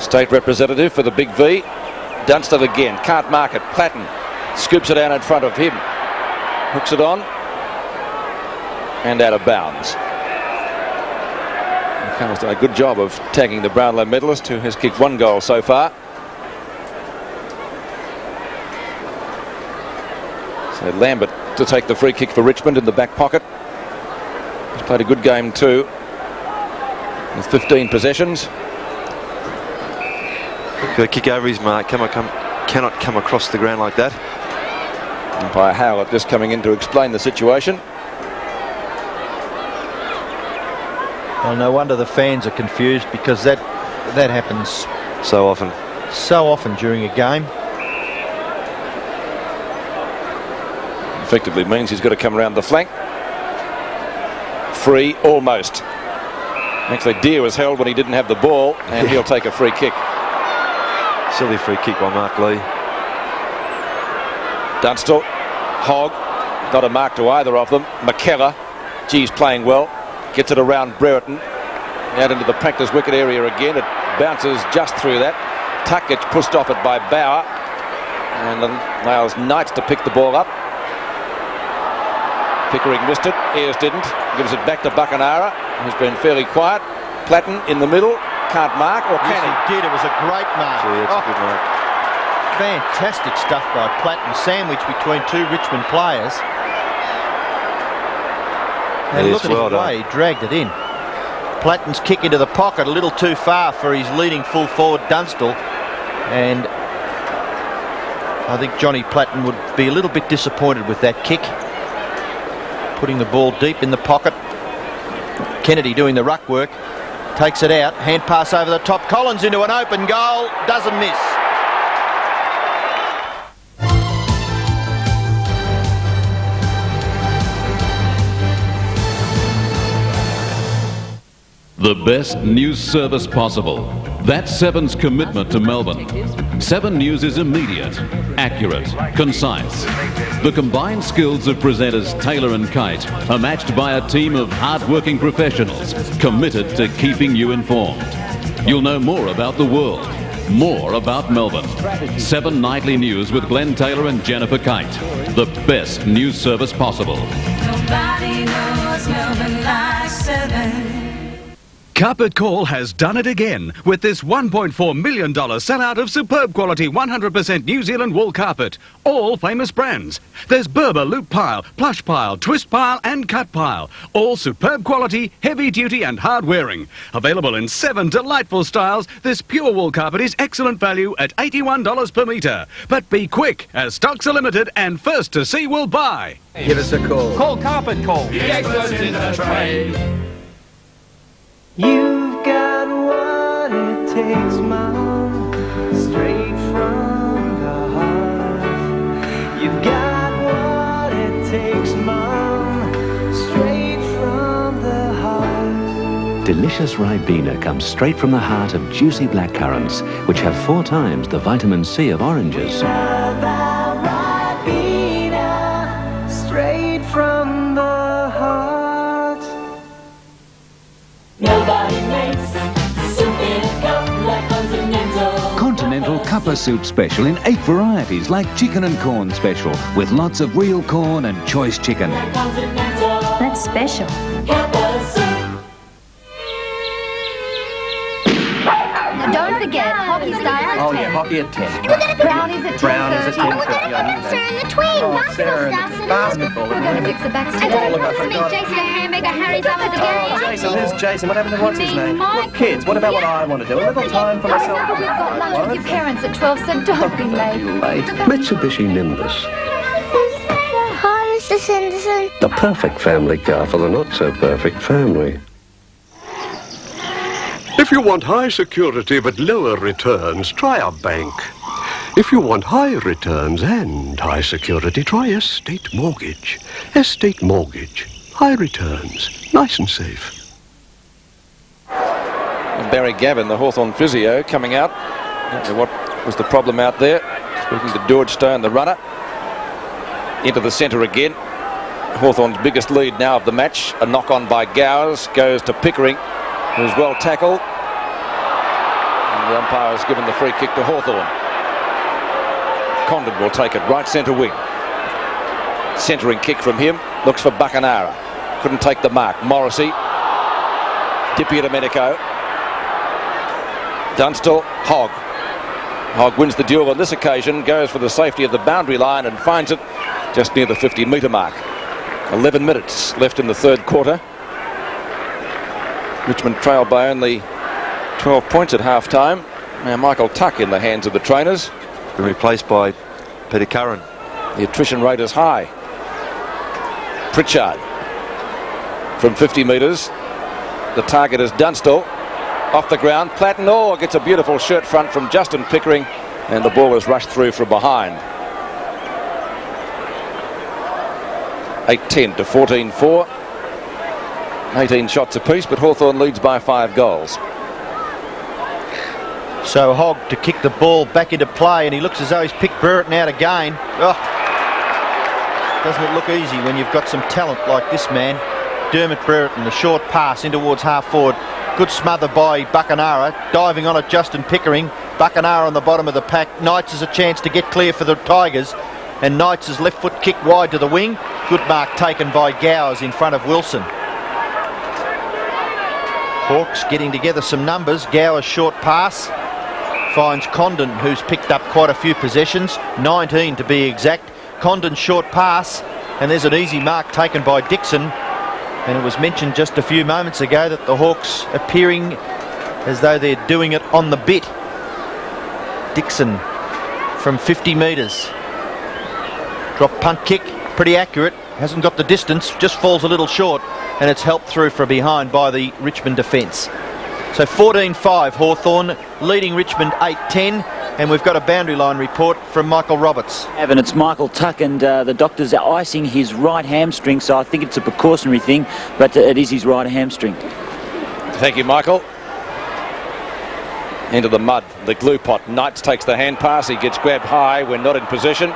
State representative for the Big V. Dunstall again, can't mark it. Platten scoops it down in front of him. Hooks it on, and out of bounds. Carl's done a good job of tagging the Brownlow medalist, who has kicked 1 goal so far. So Lambert to take the free kick for Richmond in the back pocket. He's played a good game too, with 15 possessions. Got to kick over his mark. Cannot come across the ground like that. Umpire Howlett just coming in to explain the situation. Well, no wonder the fans are confused, because that happens so often during a game. Effectively means he's got to come around the flank. Free, almost. Actually, Deere was held when he didn't have the ball, and he'll take a free kick. Silly free kick by Mark Lee. Dunstall, Hogg, not a mark to either of them. McKellar, geez, playing well. Gets it around Brereton, out into the practice wicket area again. It bounces just through that. Tuck gets pushed off it by Bauer, and allows Knights to pick the ball up. Pickering missed it, Ayres didn't. Gives it back to Buckenara, who's been fairly quiet. Platten in the middle, can't mark, or can he? Did. It was a great mark. Gee, that's a good mark. Fantastic stuff by Platten, sandwiched between 2 Richmond players. And look at the way he dragged it in. Platten's kick into the pocket a little too far for his leading full forward Dunstall, and I think Johnny Platten would be a little bit disappointed with that kick, putting the ball deep in the pocket. Kennedy doing the ruck work. Takes it out. Hand pass over the top. Collins into an open goal. Doesn't miss. The best news service possible. That's Seven's commitment to Melbourne. 7 News is immediate, accurate, concise. The combined skills of presenters Taylor and Kite are matched by a team of hard-working professionals committed to keeping you informed. You'll know more about the world, more about Melbourne. 7 Nightly News with Glenn Taylor and Jennifer Kite. The best news service possible. Nobody knows Melbourne like 7. Carpet Call has done it again with this $1.4 million sellout of superb quality 100% New Zealand wool carpet. All famous brands. There's Berber Loop Pile, Plush Pile, Twist Pile and Cut Pile. All superb quality, heavy duty and hard wearing. Available in 7 delightful styles, this pure wool carpet is excellent value at $81 per metre. But be quick, as stocks are limited and first to see will buy. Give us a call. Call Carpet Call. The experts in the trade. You've got what it takes, Mom, straight from the heart. You've got what it takes, Mom, straight from the heart. Delicious Ribena comes straight from the heart of juicy black currants, which have 4 times the vitamin C of oranges. Ribena, straight from the heart. Nobody makes soup in a cup like Continental. Continental Cuppa Soup Special in 8 varieties like chicken and corn special with lots of real corn and choice chicken. That's special. Cuppa Soup. Now don't forget, hockey starts at 10. Oh yeah, hockey at 10. Brownies at 10:30. Brownies at 10:30. And the tween. Oh, Sarah, basketball. We're going to fix the backstage. Oh, look, I Meet forgot. Jason and Hamburger Harry's after the game. Oh, Jason, who's Jason? What happened to what's his name? Look, kids, what about what I want to do? A little time for myself. We've got lunch with your parents at 12, so don't be late. Late. Mitsubishi Nimbus. Hi, Mr. Sanderson. The perfect family car for the not-so-perfect family. If you want high security but lower returns, try a bank. If you want high returns and high security, try Estate Mortgage. Estate Mortgage. High returns. Nice and safe. And Barry Gavin, the Hawthorn physio, coming out. Don't know what was the problem out there. Speaking to George Stone, the runner. Into the centre again. Hawthorn's biggest lead now of the match. A knock on by Gowers. Goes to Pickering, who's well tackled. And the umpire has given the free kick to Hawthorn. Condon will take it right centre wing. Centering kick from him. Looks for Buckenara. Couldn't take the mark. Morrissey. Di Domenico. Dunstall. Hogg. Hogg wins the duel on this occasion. Goes for the safety of the boundary line and finds it just near the 50-metre mark. 11 minutes left in the 3rd quarter. Richmond trailed by only 12 points at half-time. Now Michael Tuck in the hands of the trainers. Been replaced by Peter Curran. The attrition rate is high. Pritchard from 50 metres. The target is Dunstall. Off the ground. Platten gets a beautiful shirt front from Justin Pickering, and the ball is rushed through from behind. 8-10 to 14-4. 18 shots apiece, but Hawthorn leads by 5 goals. So Hogg to kick the ball back into play, and he looks as though he's picked Brereton out again. Oh, doesn't it look easy when you've got some talent like this man? Dermot Brereton, the short pass in towards half forward. Good smother by Buckenara, diving on it Justin Pickering. Buckenara on the bottom of the pack. Knights has a chance to get clear for the Tigers, and Knights' left foot kick wide to the wing. Good mark taken by Gowers in front of Wilson. Hawks getting together some numbers. Gowers' short pass finds Condon, who's picked up quite a few possessions, 19 to be exact. Condon's short pass, and there's an easy mark taken by Dickson. And it was mentioned just a few moments ago that the Hawks appearing as though they're doing it on the bit. Dickson from 50 metres. Drop punt kick, pretty accurate, hasn't got the distance, just falls a little short. and it's helped through from behind by the Richmond defence. So 14-5 Hawthorn, leading Richmond 8-10, and we've got a boundary line report from Michael Roberts. And it's Michael Tuck, and the doctors are icing his right hamstring, so I think it's a precautionary thing, but it is his right hamstring. Thank you, Michael. Into the mud, the glue pot. Knights takes the hand pass. He gets grabbed high. We're not in position.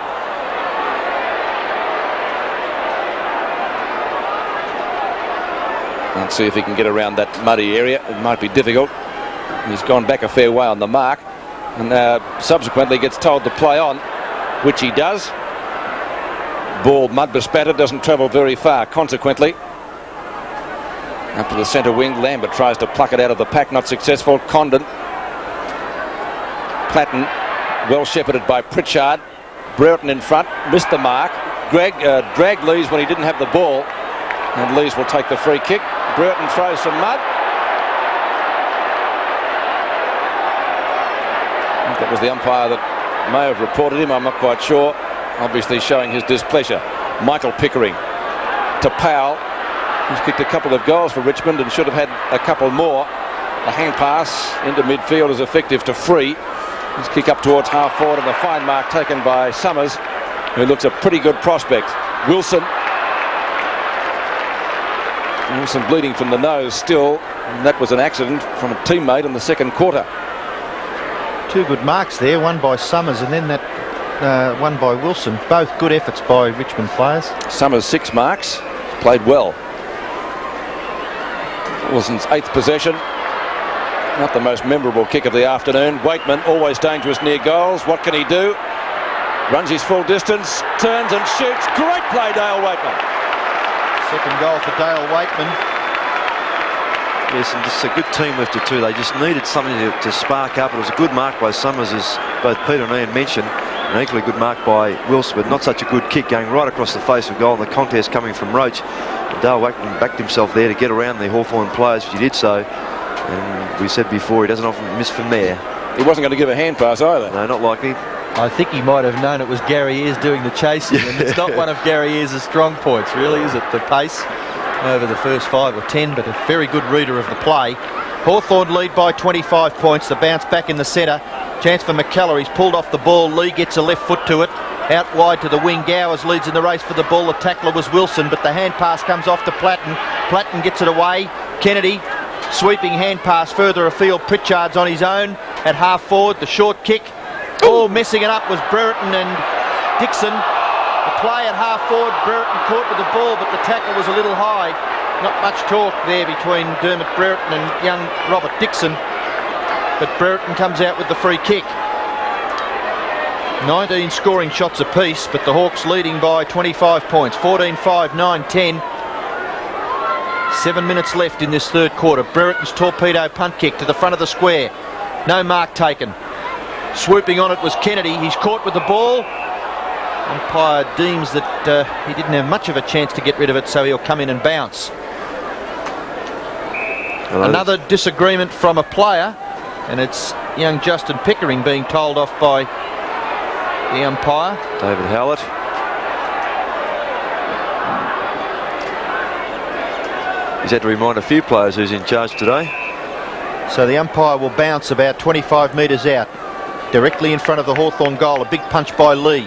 Let's see if he can get around that muddy area. It might be difficult. He's gone back a fair way on the mark, and subsequently gets told to play on, which he does. Ball mud bespattered, doesn't travel very far. Consequently, up to the centre wing. Lambert tries to pluck it out of the pack, not successful. Condon. Platten, well shepherded by Pritchard. Brereton in front, missed the mark. Dragged Lees when he didn't have the ball, and Lees will take the free kick. Brereton throws some mud. I think that was the umpire that may have reported him, I'm not quite sure. Obviously showing his displeasure. Michael Pickering to Powell, who's kicked a couple of goals for Richmond and should have had a couple more. The hand pass into midfield is effective to Free. His kick up towards half forward, and the fine mark taken by Summers, who looks a pretty good prospect. Wilson bleeding from the nose still, and that was an accident from a teammate in the second quarter. Two good marks there, one by Summers and then that one by Wilson. Both good efforts by Richmond players. Summers 6 marks, played well. Wilson's 8th possession. Not the most memorable kick of the afternoon. Weightman, always dangerous near goals. What can he do? Runs his full distance, turns and shoots. Great play, Dale Weightman. Second goal for Dale Weightman. Yes, and just a good team lifter too. They just needed something to spark up. It was a good mark by Summers, as both Peter and Ian mentioned. An equally good mark by Wilson, but not such a good kick, going right across the face of goal. And the contest coming from Roach. And Dale Weightman backed himself there to get around the Hawthorn players, which he did so. And we said before, he doesn't often miss from there. He wasn't going to give a hand pass either. No, not likely. I think he might have known it was Gary Ayres doing the chasing, and it's not one of Gary Ayres' strong points, really, is it? The pace over the first 5 or 10, but a very good reader of the play. Hawthorn lead by 25 points. The bounce back in the centre. Chance for McKellar. He's pulled off the ball. Lee gets a left foot to it. Out wide to the wing. Gowers leads in the race for the ball. The tackler was Wilson, but the hand pass comes off to Platten. Platten gets it away. Kennedy. Sweeping hand pass further afield. Pritchard's on his own at half forward. The short kick. Oh, messing it up was Brereton and Dickson. The play at half forward. Brereton caught with the ball, but the tackle was a little high. Not much talk there between Dermot Brereton and young Robert Dickson. But Brereton comes out with the free kick. 19 scoring shots apiece, but the Hawks leading by 25 points. 14-5, 9-10. 7 minutes left in this third quarter. Brereton's torpedo punt kick to the front of the square. No mark taken. Swooping on it was Kennedy. He's caught with the ball. Umpire deems that he didn't have much of a chance to get rid of it, so he'll come in and bounce. Another disagreement from a player, and it's young Justin Pickering being told off by the umpire. David Howlett. He's had to remind a few players who's in charge today. So the umpire will bounce about 25 metres out, directly in front of the Hawthorn goal. A big punch by Lee.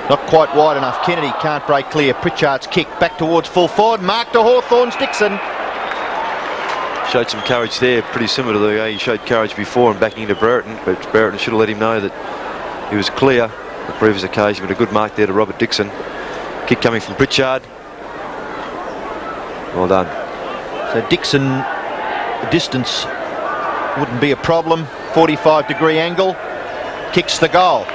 Not quite wide enough. Kennedy can't break clear. Pritchard's kick back towards full forward. Mark to Hawthorn's Dickson. Showed some courage there, pretty similar to the way he showed courage before and backing into Brereton, but Brereton should have let him know that he was clear on the previous occasion. But a good mark there to Robert Dickson. Kick coming from Pritchard. Well done. So Dickson, the distance wouldn't be a problem. 45-degree angle. Kicks the goal.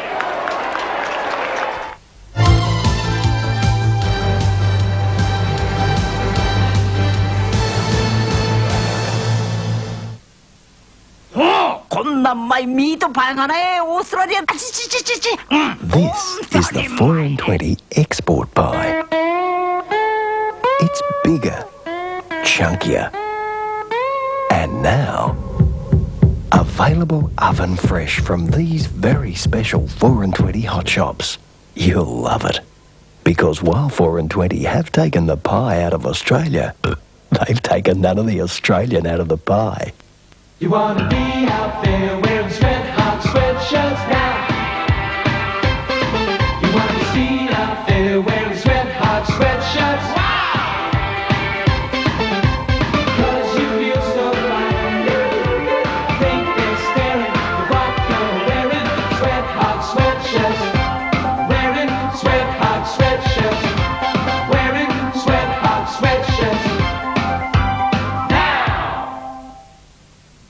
This is the 420 export pie. It's bigger, chunkier, and now available oven fresh from these very special 420 hot shops. You'll love it. Because while 4 and 20 have taken the pie out of Australia, they've taken none of the Australian out of the pie. You want to be out there wearing sweat-hot sweatshirts now. You want to be seen out there wearing sweat-hot sweatshirts. Wow! 'Cause you feel so fine. Think they're staring at what you're wearing. Sweat-hot sweatshirts. Wearing sweat-hot sweatshirts. Wearing sweat-hot sweatshirts.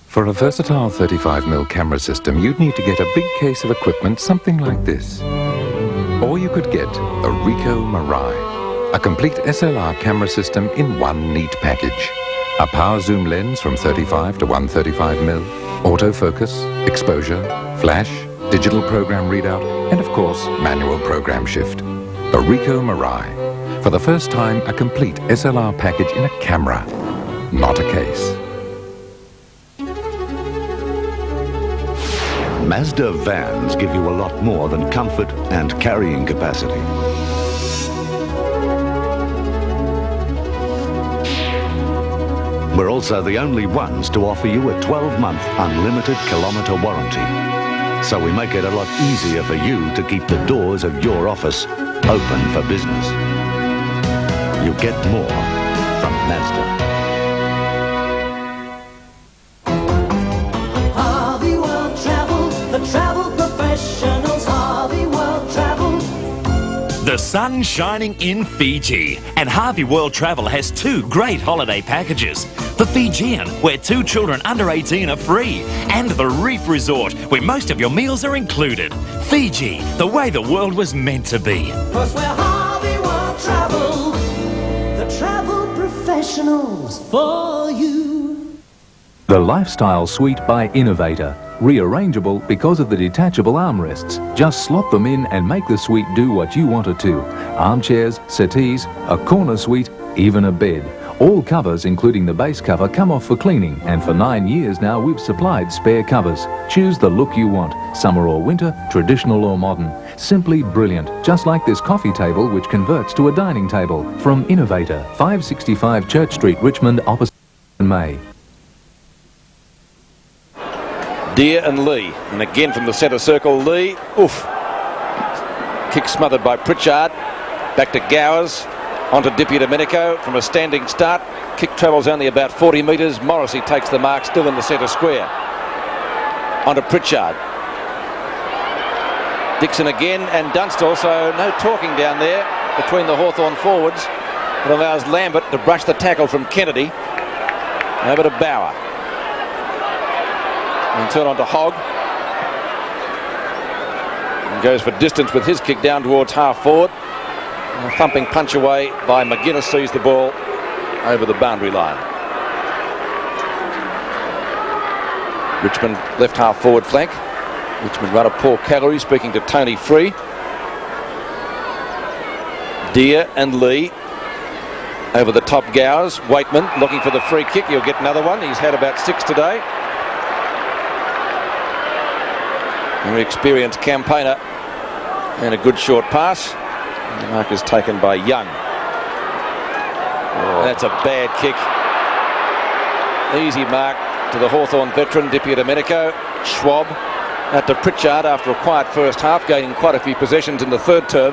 For a versatile 35mm camera system, you'd need to get a big case of equipment, something like this. Or you could get a Ricoh Mirai, a complete SLR camera system in one neat package. A power zoom lens from 35 to 135mm, autofocus, exposure, flash, digital program readout, and of course, manual program shift. The Ricoh Mirai. For the first time, a complete SLR package in a camera, not a case. Mazda vans give you a lot more than comfort and carrying capacity. We're also the only ones to offer you a 12-month unlimited kilometre warranty. So we make it a lot easier for you to keep the doors of your office open for business. You get more from Mazda. Harvey World Travel, the travel professionals, Harvey World Travel. The sun's shining in Fiji, and Harvey World Travel has two great holiday packages. The Fijian, where 2 children under 18 are free, and the Reef Resort, where most of your meals are included. Fiji, the way the world was meant to be. 'Cause we're Harvey World Travel, the travel professionals for you. The Lifestyle Suite by Innovator. Rearrangeable because of the detachable armrests. Just slot them in and make the suite do what you want it to. Armchairs, settees, a corner suite, even a bed. All covers, including the base cover, come off for cleaning, and for 9 years now we've supplied spare covers. Choose the look you want, summer or winter, traditional or modern. Simply brilliant, just like this coffee table which converts to a dining table. From Innovator, 565 Church Street, Richmond, opposite May. Deere and Lee, and again from the centre circle, Lee, oof. Kick smothered by Pritchard, back to Gowers, onto Di Domenico from a standing start. Kick travels only about 40 metres, Morrissey takes the mark still in the centre square. Onto Pritchard. Dixon again and Dunstall, so no talking down there between the Hawthorn forwards. It allows Lambert to brush the tackle from Kennedy. Over to Bauer. And turn on to Hogg. And goes for distance with his kick down towards half forward. And a thumping punch away by McGuinness, sees the ball over the boundary line. Richmond left half forward flank. Richmond runner Paul Callery speaking to Tony Free. Deere and Lee over the top Gowers. Weightman looking for the free kick. He'll get another one. He's had about 6 today. Very experienced campaigner and a good short pass. The mark is taken by Young. Oh. That's a bad kick. Easy mark to the Hawthorn veteran Di Domenico. Schwab out to Pritchard after a quiet first half, gaining quite a few possessions in the third term.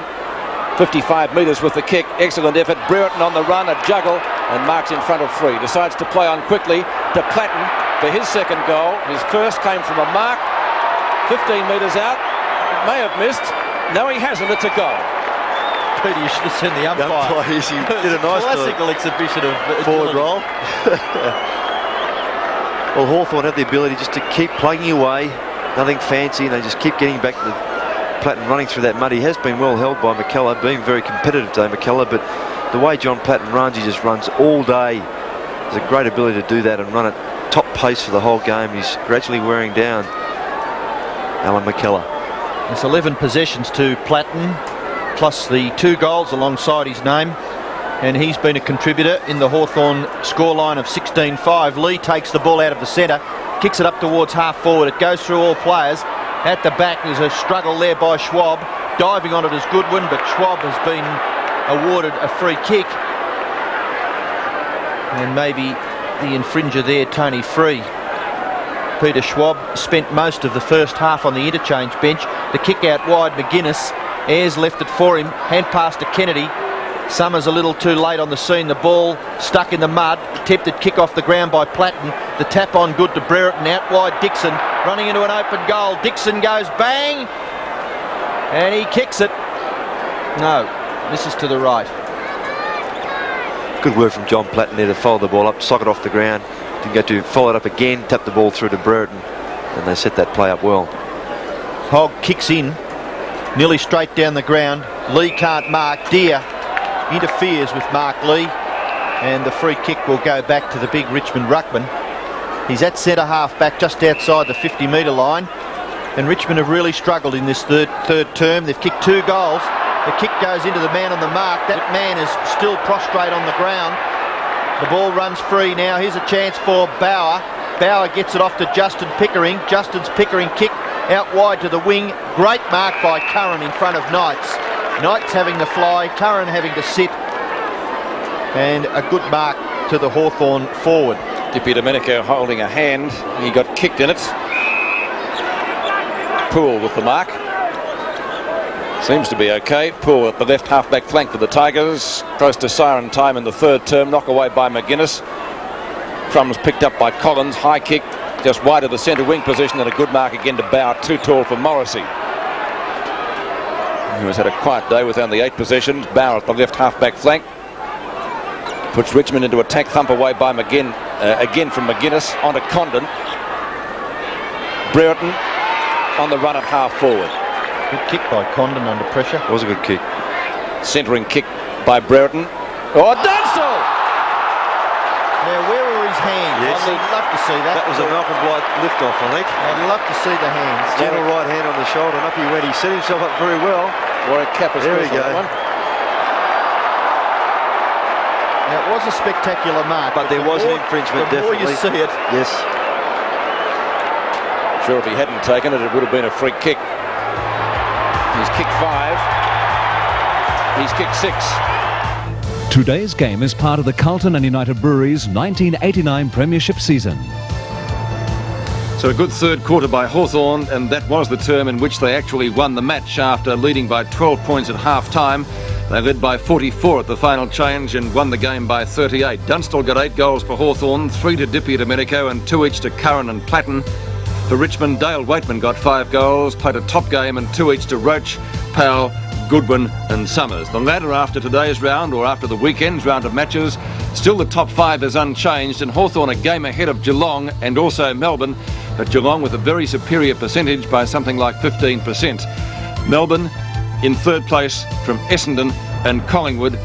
55 metres with the kick. Excellent effort. Brereton on the run, a juggle, and marks in front of Free. Decides to play on quickly to Platten for his second goal. His first came from a mark 15 metres out. May have missed. No, he hasn't. It's a goal. Peter, you should have seen the umpire. He did a nice classical exhibition of forward roll. Well, Hawthorn had the ability just to keep plugging away, nothing fancy, and they just keep getting back to the Platten running through that mud. He has been well held by McKellar, being very competitive today, McKellar, but the way John Platten runs, he just runs all day. There's a great ability to do that and run at top pace for the whole game. He's gradually wearing down Alan McKellar. It's 11 possessions to Platten, plus the 2 goals alongside his name, and he's been a contributor in the Hawthorn scoreline of 16-5. Lee takes the ball out of the centre, kicks it up towards half forward. It goes through all players. At the back, there's a struggle there by Schwab. diving on it as Goodwin, but Schwab has been awarded a free kick. And maybe the infringer there, Tony Free. Peter Schwab spent most of the first half on the interchange bench. The kick out wide, McGuinness. Ayres left it for him. Hand pass to Kennedy. Summers a little too late on the scene. The ball stuck in the mud. Attempted kick off the ground by Platten. The tap on good to Brereton. Out wide, Dickson running into an open goal. Dickson goes bang, and he kicks it. No, this is to the right. Good work from John Platten there to follow the ball up, sock it off the ground. Didn't get to follow it up again, tap the ball through to Brereton, and they set that play up well. Hogg kicks in, nearly straight down the ground. Lee can't mark. Deere interferes with Mark Lee, and the free kick will go back to the big Richmond ruckman. He's at centre half back, just outside the 50-metre line, and Richmond have really struggled in this third term. They've kicked 2 goals. The kick goes into the man on the mark. That man is still prostrate on the ground. The ball runs free now. Here's a chance for Bauer. Bauer gets it off to Justin Pickering. Justin's Pickering kick out wide to the wing. Great mark by Curran in front of Knights. Knights having to fly, Curran having to sit. And a good mark to the Hawthorn forward. DiPidomenico holding a hand. He got kicked in it. Poole with the mark. Seems to be okay. Poole at the left half-back flank for the Tigers. Close to siren time in the third term. Knock away by McGuinness. Crumbs picked up by Collins. High kick just wide of the centre wing position, and a good mark again to Bauer. Too tall for Morrissey, who has had a quiet day with only 8 possessions. Bauer at the left half-back flank. Puts Richmond into attack. Thump away by again from McGuinness onto Condon. Brereton on the run at half-forward. Good kick by Condon under pressure. It was a good kick. Centering kick by Brereton. Oh, Dunstall! Now, where were his hands? Yes. I'd love to see that. That was a Malcolm Blight lift-off, I think. I'd love to see the hands. Gentle right hand on the shoulder, and up he went. He set himself up very well. Warwick Kappa's there we go. One. Now, it was a spectacular mark. But there was an infringement, definitely. The more you see it. Yes. Sure, if he hadn't taken it, it would have been a free kick. He's kicked 5. He's kicked 6. Today's game is part of the Carlton and United Breweries 1989 Premiership season. So a good third quarter by Hawthorn, and that was the term in which they actually won the match after leading by 12 points at half-time. They led by 44 at the final change and won the game by 38. Dunstall got 8 goals for Hawthorn, 3 to DiPidomenico and 2 each to Curran and Platten. For Richmond, Dale Weightman got 5 goals, played a top game, and 2 each to Roach, Powell, Goodwin and Summers. The latter after today's round, or after the weekend's round of matches, still the top 5 is unchanged, and Hawthorn a game ahead of Geelong and also Melbourne, but Geelong with a very superior percentage by something like 15%. Melbourne in third place from Essendon and Collingwood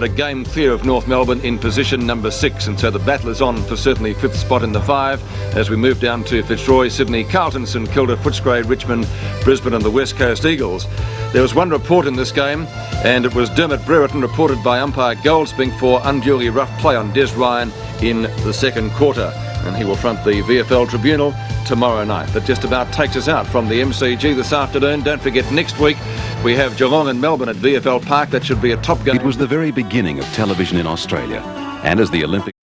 a game clear of North Melbourne in position number 6, and so the battle is on for certainly 5th spot in the 5 as we move down to Fitzroy, Sydney, Carlton, St Kilda, Footscray, Richmond, Brisbane and the West Coast Eagles. There was one report in this game, and it was Dermot Brereton reported by umpire Goldspink for unduly rough play on Des Ryan in the second quarter, and he will front the V.F.L tribunal tomorrow night. That just about takes us out from the MCG this afternoon. Don't forget, next week we have Geelong and Melbourne at V.F.L Park. That should be a top game. It was the very beginning of television in Australia, and as the Olympic